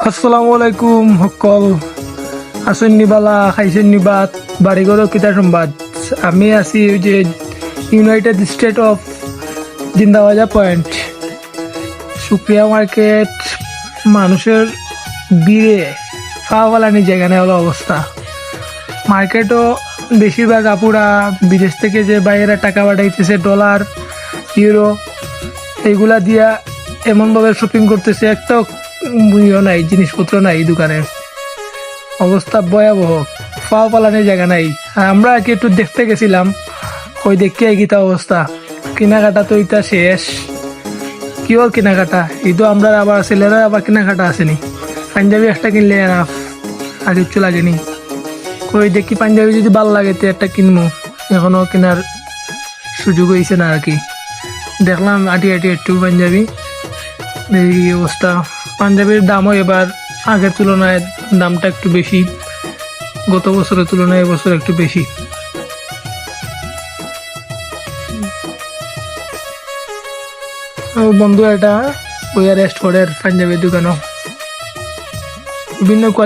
আসসালামু আলাইকুম সকল আছেন নিবালা খাইছেন নিবাত বাড়িঘর কিতা সংবাদ। আমি আছি ওই যে United State of Zindabazar point Supriya market. মানুষের ভিড়ে ফাওয়ালানি জায়গা নেই হলো অবস্থা। মার্কেটও বেশিরভাগ আপুরা বিদেশ থেকে যে বাইরে টাকা পাঠাইতেছে, ডলার ইউরো এইগুলা দিয়া এমনভাবে শপিং করতেছে, একটাও নাই, জিনিসপত্র নাই, দোকানের অবস্থা ভয়াবহ, ফাও পালানোর জায়গা নাই। আর আমরা কি একটু দেখতে গেছিলাম, ওই দেখে গীতা অবস্থা, কেনাকাটা তো ইটা শেষ। কি ওর কেনাকাটা এই তো আমরা আবার ছেলেরা আবার কেনাকাটা আসেনি, পাঞ্জাবি একটা কিনলে এনাফ, আর কিচ্ছু লাগেনি। ওই দেখি পাঞ্জাবি যদি ভালো লাগে তো একটা কিনবো, এখনো কেনার সুযোগ হয়েছে না আর কি। দেখলাম আটি আটি একটু পাঞ্জাবি, এই অবস্থা। পাঞ্জাবির দামও এবার আগের তুলনায় দামটা একটু বেশি, গত বছরের তুলনায় এবছর একটু বেশি। বন্ধু এটা ওই রেস্ট করে পাঞ্জাবির দোকানও বিভিন্ন কোয়ালিটি